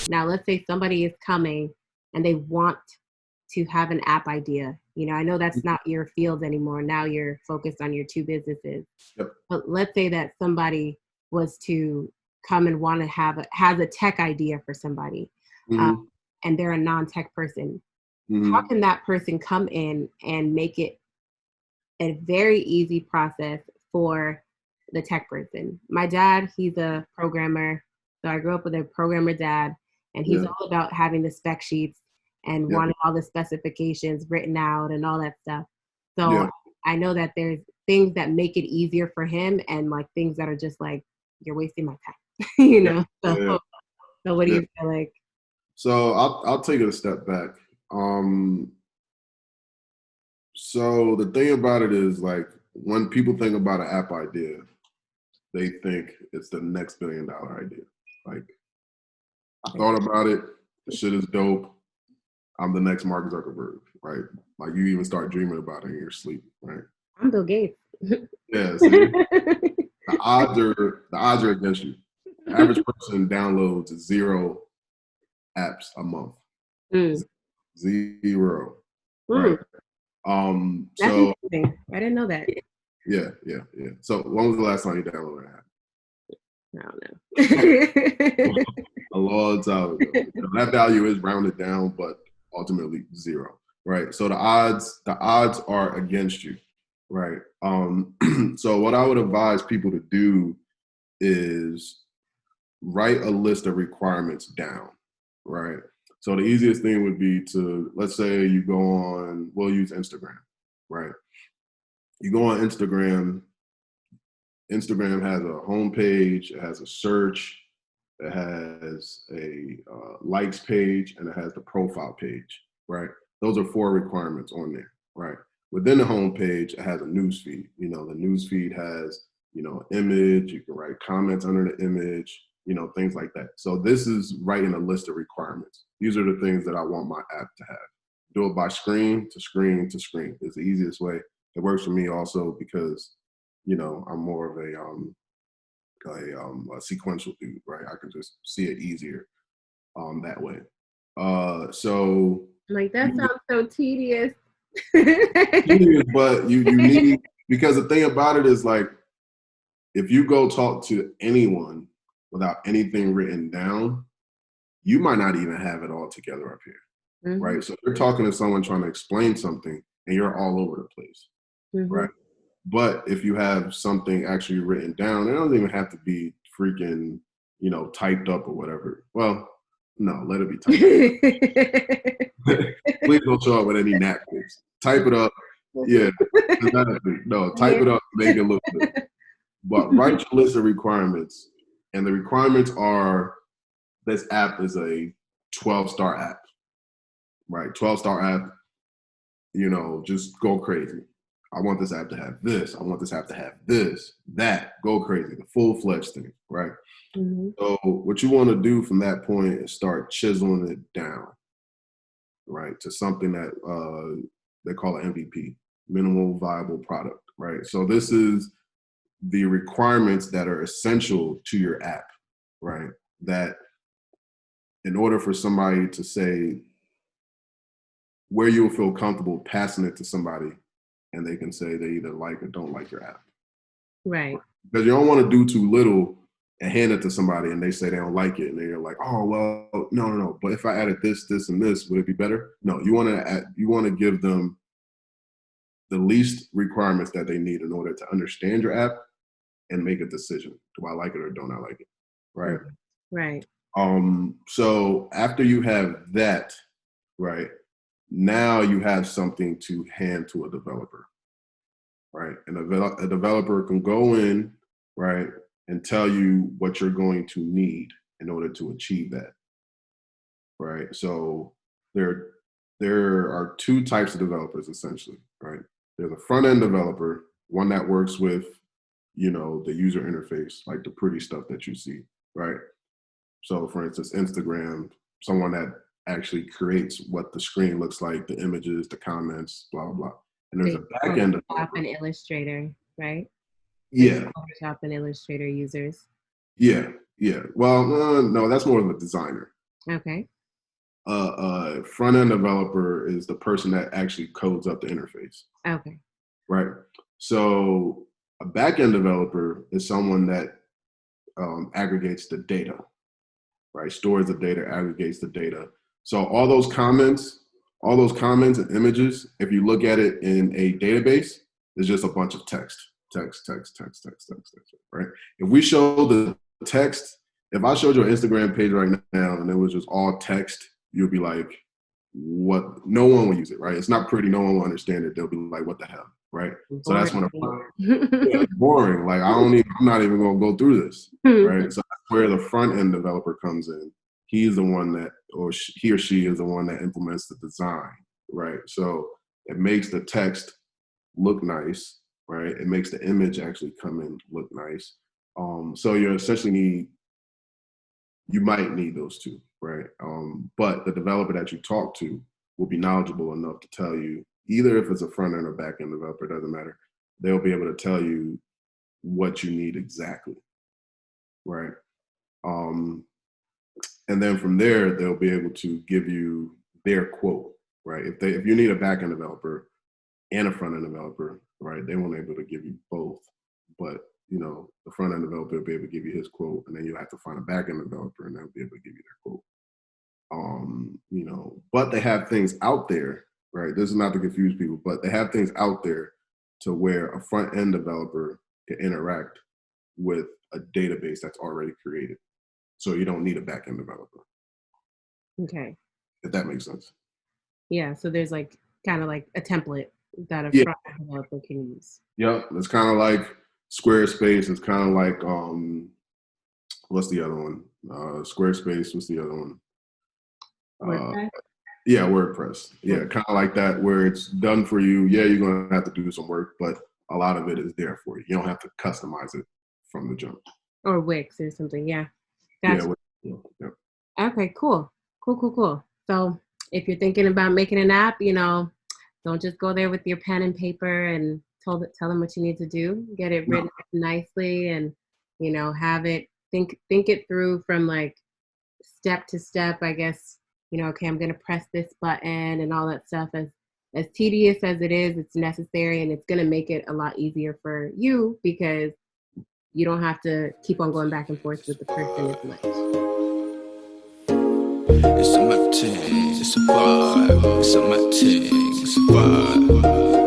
Now, let's say somebody is coming and they want to have an app idea. I know that's not your field anymore. Now you're focused on your two businesses. Yep. But let's say that somebody was to come and want to has a tech idea for somebody, and they're a non-tech person. How can that person come in and make it a very easy process for the tech person? My dad, he's a programmer. So I grew up with a programmer dad, and he's all about having the spec sheets and wanting all the specifications written out and all that stuff. So I know that there's things that make it easier for him, and like things that are just like, you're wasting my time, So what do you feel like? So I'll take it a step back. So the thing about it is, like, when people think about an app idea, they think it's the next $1 billion idea. Like, I thought about it. The shit is dope. I'm the next Mark Zuckerberg, right? Like, you even start dreaming about it in your sleep, right? I'm Bill Gates. Yeah. See, the odds are against you. The average person downloads 0 apps a month. 0. Right. That's so interesting. I didn't know that. Yeah. So when was the last time you downloaded an app? I don't know. A long time ago. That value is rounded down, but ultimately 0. Right. So the odds are against you. Right. So what I would advise people to do is write a list of requirements down. Right. So the easiest thing would be to, let's say you go on, we'll use Instagram. Right. You go on Instagram. Instagram has a homepage, it has a search, it has a likes page, and it has the profile page, right? Those are 4 requirements on there, right? Within the homepage, it has a news feed. The news feed has, image, you can write comments under the image, things like that. So this is writing a list of requirements. These are the things that I want my app to have. Do it by screen to screen to screen. It's the easiest way. It works for me also because I'm more of a sequential dude, right? I can just see it easier that way. So like, that sounds so tedious. But you need, because the thing about it is, like, if you go talk to anyone without anything written down, you might not even have it all together up here, right? So you're talking to someone trying to explain something and you're all over the place, right? But if you have something actually written down, it doesn't even have to be freaking, typed up or whatever. Well, no, let it be typed up. Please don't show up with any napkins. Type it up. Yeah. No, type it up, make it look good. But write your list of requirements. And the requirements are, this app is a 12-star app, right? 12-star app, just go crazy. I want this app to have this. I want this app to have this, that, go crazy, the full-fledged thing, right? So what you want to do from that point is start chiseling it down, right, to something that they call an MVP, minimal viable product, right? So this is the requirements that are essential to your app, right? That in order for somebody to say where you'll feel comfortable passing it to somebody, and they can say they either like or don't like your app. Right. Because you don't want to do too little and hand it to somebody and they say they don't like it. And then you're like, oh, well, no. But if I added this, this, and this, would it be better? No, you want to give them the least requirements that they need in order to understand your app and make a decision. Do I like it or don't I like it? Right. Right. So after you have that, right, now you have something to hand to a developer, right? And a developer can go in, right, and tell you what you're going to need in order to achieve that, right? So there are 2 types of developers, essentially, right? There's a front-end developer, one that works with, the user interface, like the pretty stuff that you see, right? So for instance, Instagram, someone that actually creates what the screen looks like, the images, the comments, blah, blah. And there's a back-end developer. Photoshop and Illustrator, right? Yeah. Photoshop and Illustrator users. Yeah. Well, no, that's more of a designer. Okay. Front-end developer is the person that actually codes up the interface. Okay. Right. So a back-end developer is someone that aggregates the data, right? Stores the data, aggregates the data. So all those comments and images, if you look at it in a database, it's just a bunch of text, right? If we show the text, if I showed you an Instagram page right now and it was just all text, you'll be like, what? No one will use it, right? It's not pretty. No one will understand it. They'll be like, what the hell, right? Boring. So that's when it's boring. Like I'm not even gonna go through this, right? So that's where the front end developer comes in. He's the one that, or he or she is the one that implements the design, right? So it makes the text look nice, right? It makes the image actually come in look nice. So you might need those two, right? But the developer that you talk to will be knowledgeable enough to tell you, either if it's a front end or back end developer, it doesn't matter. They'll be able to tell you what you need exactly, right? And then from there, they'll be able to give you their quote, right? If you need a back end developer and a front end developer, right, they won't be able to give you both, but the front end developer will be able to give you his quote, and then you have to find a back end developer, and they'll be able to give you their quote. But they have things out there, right? This is not to confuse people, but they have things out there to where a front end developer can interact with a database that's already created. So you don't need a back end developer. Okay. If that makes sense. Yeah. So there's kind of like a template that a front end developer can use. Yep. It's kind of like Squarespace. It's kind of like what's the other one? Squarespace. What's the other one? WordPress? Yeah, WordPress. Yeah, kind of like that, where it's done for you. Yeah, you're gonna have to do some work, but a lot of it is there for you. You don't have to customize it from the jump. Or Wix or something. Yeah. Gotcha. Yeah. Okay. Cool. So if you're thinking about making an app, don't just go there with your pen and paper and tell them what you need to do. Get it written nicely, and have it think it through from step to step. I guess okay, I'm gonna press this button and all that stuff. As tedious as it is, it's necessary, and it's gonna make it a lot easier for you because you don't have to keep on going back and forth with the person as much. It's a my thing, it's a vibe, it's a my thing, it's a vibe.